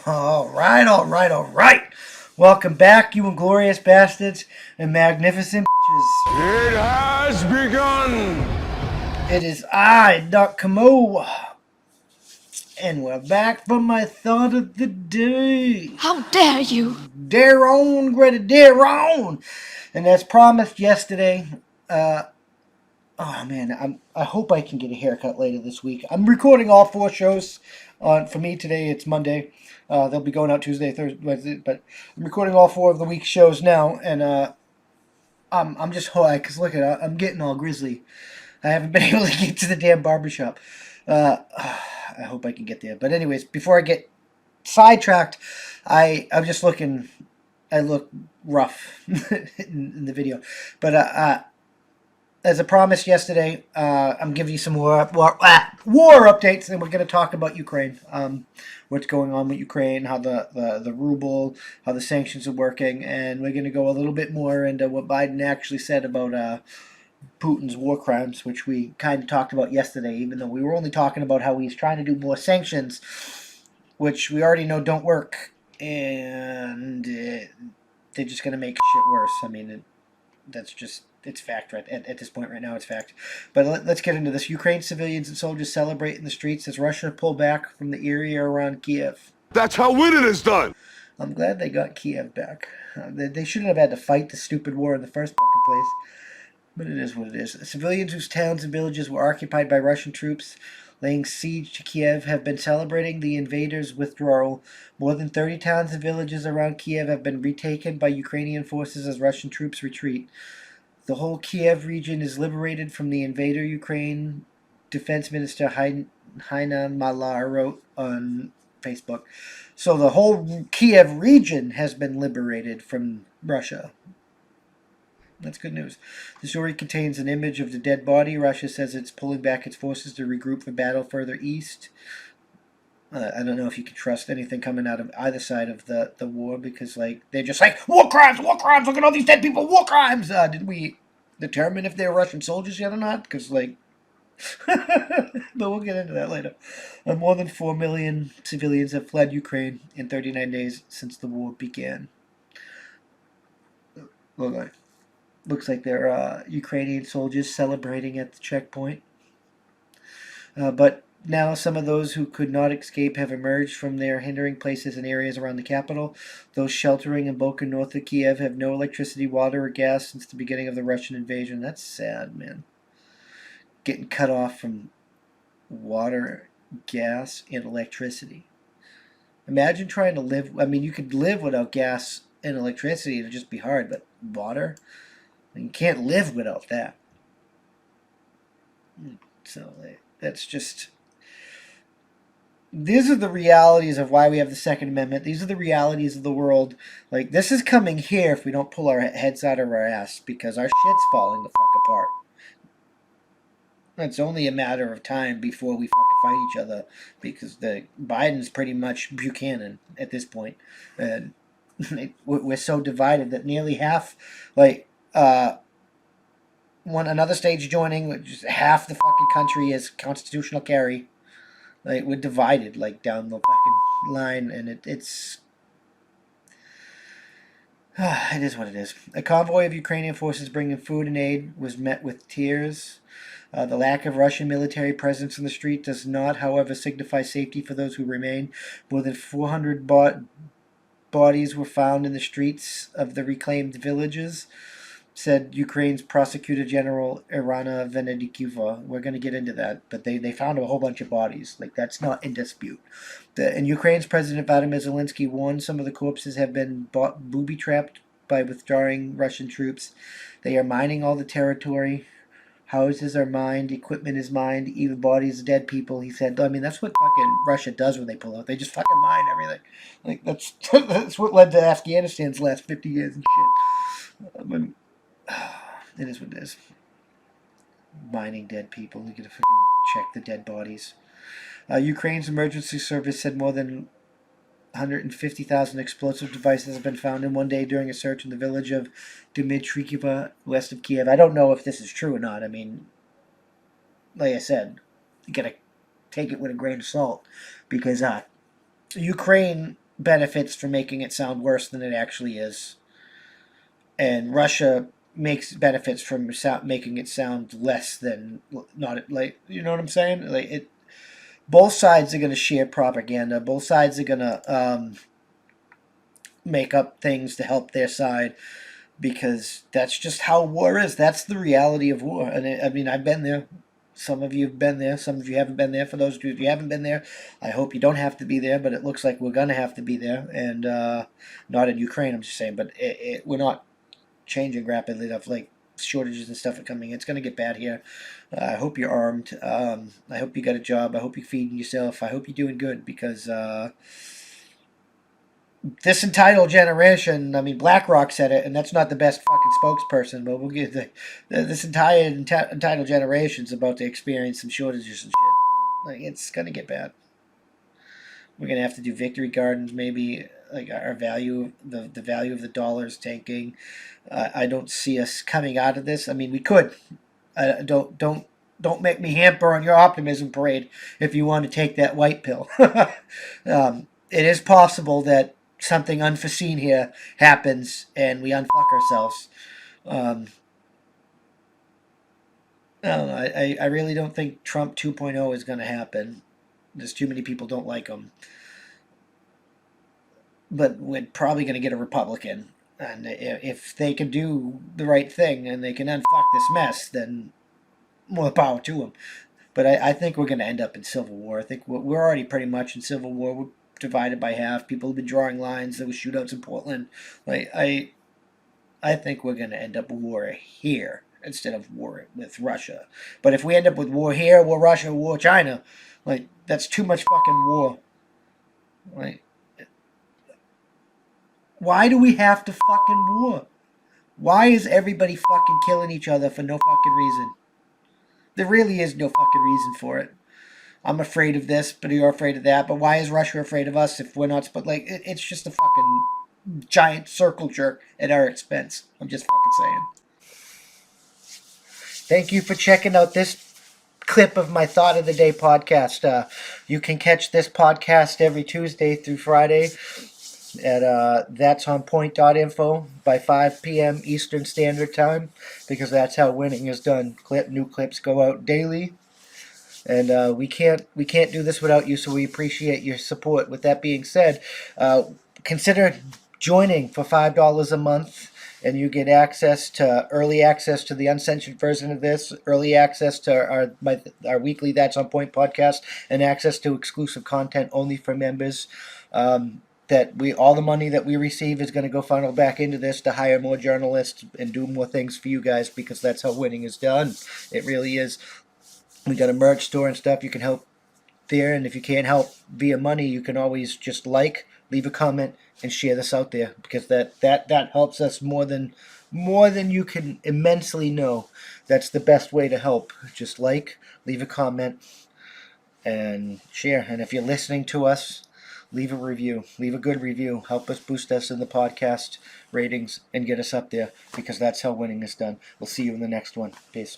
All right, all right, all right. Welcome back, you inglorious bastards and magnificent bitches. It has begun! It is I, Doc Kamo, and we're back for my thought of the day. How dare you! Dare on, Greta, dare on! And as promised yesterday, oh man, I hope I can get a haircut later this week. I'm recording all 4 shows. For me today, it's Monday. They'll be going out Tuesday, Thursday, Wednesday, but I'm recording all 4 of the week's shows now, and I'm just high because look at I'm getting all grizzly. I haven't been able to get to the damn barbershop. I hope I can get there. But anyways, before I get sidetracked, I'm just looking. I look rough in the video, but as I promised yesterday, I'm giving you some war updates, and we're going to talk about Ukraine, what's going on with Ukraine, how the ruble, how the sanctions are working, and we're going to go a little bit more into what Biden actually said about Putin's war crimes, which we kind of talked about yesterday, even though we were only talking about how he's trying to do more sanctions, which we already know don't work, and they're just going to make shit worse. I mean, that's just... it's fact right at this point right now. It's fact. But let's get into this. Ukraine civilians and soldiers celebrate in the streets as Russia pull back from the area around Kyiv. That's how winning is done! I'm glad they got Kyiv back. They shouldn't have had to fight the stupid war in the first fucking place. But it is what it is. Civilians whose towns and villages were occupied by Russian troops laying siege to Kyiv have been celebrating the invaders' withdrawal. More than 30 towns and villages around Kyiv have been retaken by Ukrainian forces as Russian troops retreat. The whole Kyiv region is liberated from the invader, Ukraine Defense Minister Haina Malar wrote on Facebook. So the whole Kyiv region has been liberated from Russia. That's good news. The story contains an image of the dead body. Russia says it's pulling back its forces to regroup for battle further east. I don't know if you can trust anything coming out of either side of the war, because like they're just like, war crimes, look at all these dead people, war crimes. Did we determine if they're Russian soldiers yet or not? Because like, but we'll get into that later. More than 4 million civilians have fled Ukraine in 39 days since the war began. Looks like they're Ukrainian soldiers celebrating at the checkpoint. But now some of those who could not escape have emerged from their hindering places in areas around the capital. Those sheltering in Boka north of Kiev have no electricity, water, or gas since the beginning of the Russian invasion. That's sad, man. Getting cut off from water, gas, and electricity. Imagine trying to live... I mean, you could live without gas and electricity. It'd just be hard, but water... you can't live without that. So that's just... these are the realities of why we have the Second Amendment. These are the realities of the world. Like, this is coming here if we don't pull our heads out of our ass, because our shit's falling the fuck apart. It's only a matter of time before we fucking fight each other, because Biden's pretty much Buchanan at this point. And we're so divided that nearly half, like, another state's joining, which is half the fucking country is constitutional carry. Like, we're divided, like, down the fucking line, and it's it is what it is. A convoy of Ukrainian forces bringing food and aid was met with tears. The lack of Russian military presence in the street does not, however, signify safety for those who remain. More than 400 bodies were found in the streets of the reclaimed villages, said Ukraine's Prosecutor General Irina Venediktova. We're going to get into that, but they found a whole bunch of bodies. Like, that's not in dispute. And Ukraine's President Vladimir Zelensky warned some of the corpses have been booby-trapped by withdrawing Russian troops. They are mining all the territory. Houses are mined, equipment is mined, even bodies of dead people, he said. I mean, that's what fucking Russia does when they pull out. They just fucking mine everything. Like, that's what led to Afghanistan's last 50 years and shit. It is what it is. Mining dead people. You gotta fucking check the dead bodies. Ukraine's emergency service said more than 150,000 explosive devices have been found in one day during a search in the village of Dmitrikiva, west of Kiev. I don't know if this is true or not. I mean, like I said, you gotta take it with a grain of salt, because Ukraine benefits from making it sound worse than it actually is, and Russia makes benefits from making it sound less than not like, you know what I'm saying? Like it, both sides are going to share propaganda. Both sides are going to make up things to help their side, because that's just how war is. That's the reality of war. And I mean, I've been there. Some of you have been there. Some of you haven't been there. For those of you who haven't been there, I hope you don't have to be there. But it looks like we're gonna have to be there, and not in Ukraine. I'm just saying, but we're not changing rapidly enough. Like shortages and stuff are coming. It's gonna get bad here. I hope you're armed. I hope you got a job. I hope you're feeding yourself. I hope you're doing good, because this entitled generation, I mean, BlackRock said it, and that's not the best fucking spokesperson, but we'll give this entire entitled generation's about to experience some shortages and shit. Like, it's gonna get bad. We're gonna have to do victory gardens, maybe. Like, our value, the value of the dollar is tanking. I don't see us coming out of this. I mean, we could. Don't make me hamper on your optimism parade if you want to take that white pill. It is possible that something unforeseen here happens and we unfuck ourselves. I don't know. I really don't think Trump 2.0 is going to happen. There's too many people don't like him. But we're probably going to get a Republican. And if they can do the right thing and they can unfuck this mess, then more power to them. But I think we're going to end up in civil war. I think we're already pretty much in civil war. We're divided by half. People have been drawing lines. There was shootouts in Portland. Like I think we're going to end up with war here instead of war with Russia. But if we end up with war here, war Russia, war China, like that's too much fucking war. Like, why do we have to fucking war? Why is everybody fucking killing each other for no fucking reason? There really is no fucking reason for it. I'm afraid of this, but you're afraid of that. But why is Russia afraid of us if we're not? But like, it's just a fucking giant circle jerk at our expense. I'm just fucking saying. Thank you for checking out this clip of my Thought of the Day podcast. You can catch this podcast every Tuesday through Friday at that'sonpoint.info by 5 p.m. Eastern Standard Time, because that's how winning is done. New clips go out daily. And we can't do this without you, so we appreciate your support. With that being said, consider joining for $5 a month, and you get early access to the uncensored version of this, early access to our weekly That's On Point podcast, and access to exclusive content only for members. All the money that we receive is going to go funnel back into this to hire more journalists and do more things for you guys, because that's how winning is done. It really is. We got a merch store and stuff. You can help there, and if you can't help via money, you can always just leave a comment, and share this out there, because that helps us more than you can immensely know. That's the best way to help. Just leave a comment, and share. And if you're listening to us, leave a review. Leave a good review. Help us boost us in the podcast ratings and get us up there, because that's how winning is done. We'll see you in the next one. Peace.